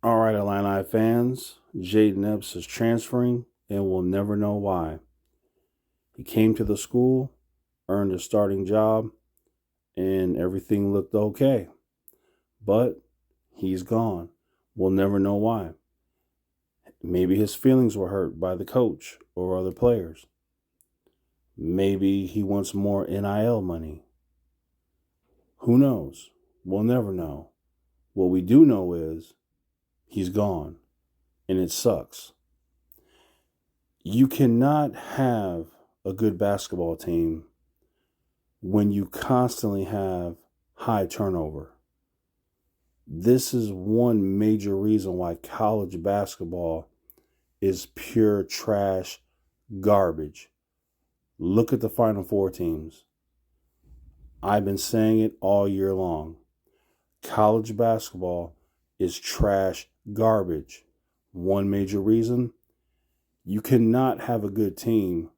All right, Illini fans, Jayden Epps is transferring and we'll never know why. He came to the school, earned a starting job, and everything looked okay. But he's gone. We'll never know why. Maybe his feelings were hurt by the coach or other players. Maybe he wants more NIL money. Who knows? We'll never know. What we do know is he's gone, and it sucks. You cannot have a good basketball team when you constantly have high turnover. This is one major reason why college basketball is pure trash garbage. Look at the Final Four teams. I've been saying it all year long. College basketball is trash garbage. One major reason: you cannot have a good team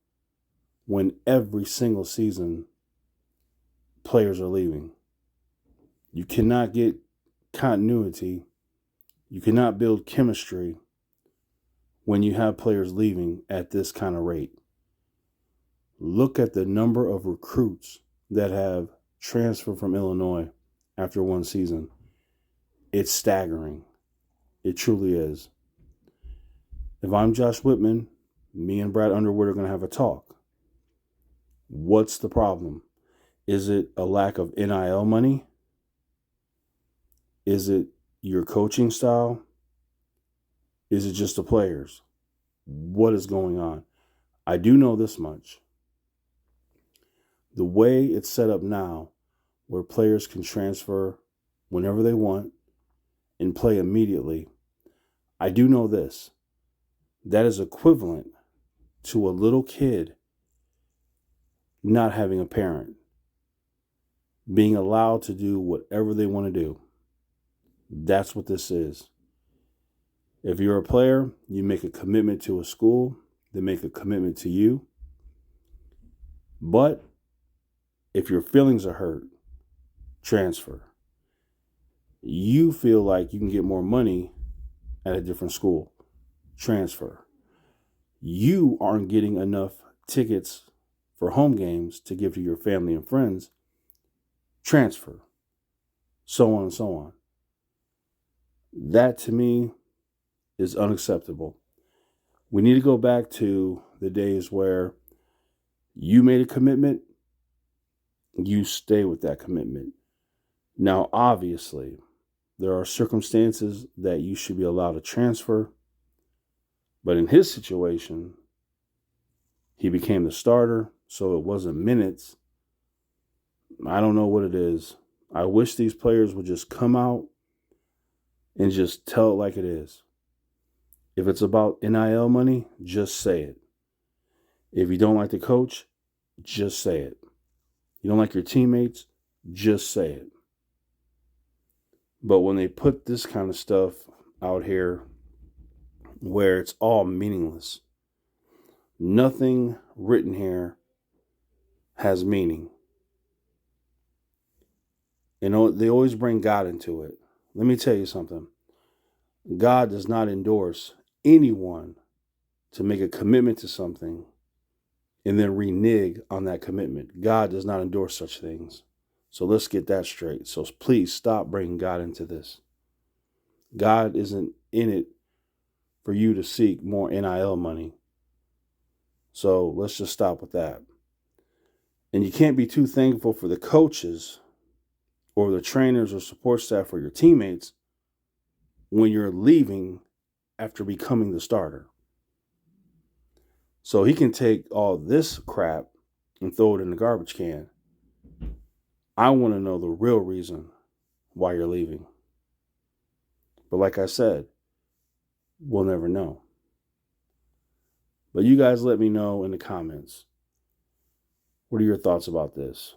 when every single season players are leaving. You cannot get continuity. You cannot build chemistry when you have players leaving at this kind of rate. Look at the number of recruits that have transferred from Illinois after one season. It's staggering. It truly is. If I'm Josh Whitman, me and Brad Underwood are going to have a talk. What's the problem? Is it a lack of NIL money? Is it your coaching style? Is it just the players? What is going on? I do know this much. The way it's set up now, where players can transfer whenever they want and play immediately, I do know this. That is equivalent to a little kid not having a parent, being allowed to do whatever they want to do. That's what this is. If you're a player, you make a commitment to a school, they make a commitment to you. But if your feelings are hurt, transfer. You feel like you can get more money at a different school, transfer. You aren't getting enough tickets for home games to give to your family and friends, transfer. So on and so on. That to me is unacceptable. We need to go back to the days where you made a commitment, you stay with that commitment. Now, obviously, there are circumstances that you should be allowed to transfer. But in his situation, he became the starter, so it wasn't minutes. I don't know what it is. I wish these players would just come out and just tell it like it is. If it's about NIL money, just say it. If you don't like the coach, just say it. You don't like your teammates, just say it. But when they put this kind of stuff out here where it's all meaningless, nothing written here has meaning. You know, they always bring God into it. Let me tell you something. God does not endorse anyone to make a commitment to something and then renege on that commitment. God does not endorse such things. So let's get that straight. So please stop bringing God into this. God isn't in it for you to seek more NIL money. So let's just stop with that. And you can't be too thankful for the coaches or the trainers or support staff or your teammates when you're leaving after becoming the starter. So he can take all this crap and throw it in the garbage can. I want to know the real reason why you're leaving. But like I said, we'll never know. But you guys let me know in the comments. What are your thoughts about this?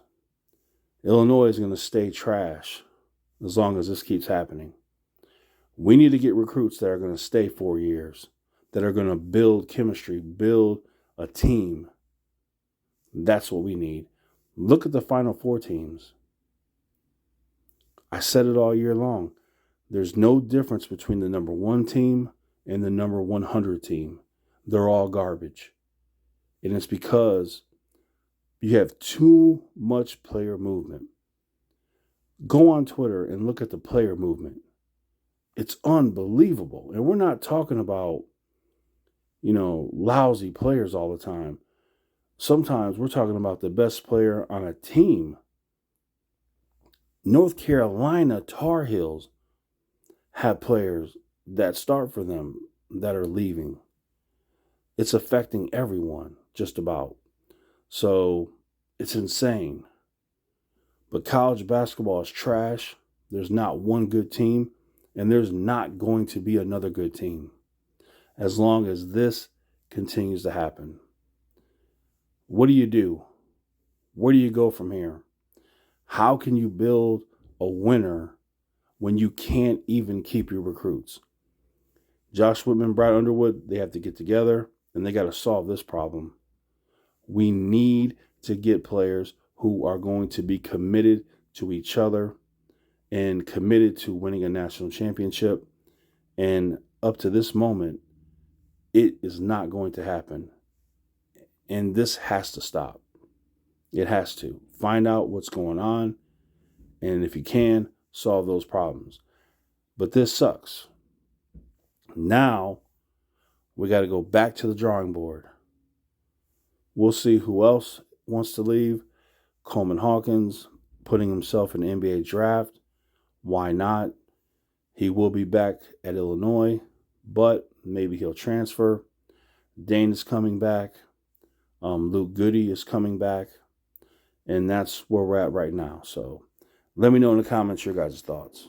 Illinois is going to stay trash as long as this keeps happening. We need to get recruits that are going to stay 4 years, that are going to build chemistry, build a team. That's what we need. Look at the Final Four teams. I said it all year long. There's no difference between the number 1 team and the number 100 team. They're all garbage. And it's because you have too much player movement. Go on Twitter and look at the player movement. It's unbelievable. And we're not talking about, lousy players all the time. Sometimes we're talking about the best player on a team. North Carolina Tar Heels have players that start for them that are leaving. It's affecting everyone, just about. So it's insane. But college basketball is trash. There's not one good team, and there's not going to be another good team as long as this continues to happen. What do you do? Where do you go from here? How can you build a winner when you can't even keep your recruits? Josh Whitman, Brad Underwood, they have to get together, and they got to solve this problem. We need to get players who are going to be committed to each other and committed to winning a national championship. And up to this moment, it is not going to happen. And this has to stop. It has to. Find out what's going on. And if you can, solve those problems. But this sucks. Now, we got to go back to the drawing board. We'll see who else wants to leave. Coleman Hawkins putting himself in the NBA draft. Why not? He will be back at Illinois, but maybe he'll transfer. Dane is coming back. Luke Goody is coming back. And that's where we're at right now. So let me know in the comments your guys' thoughts.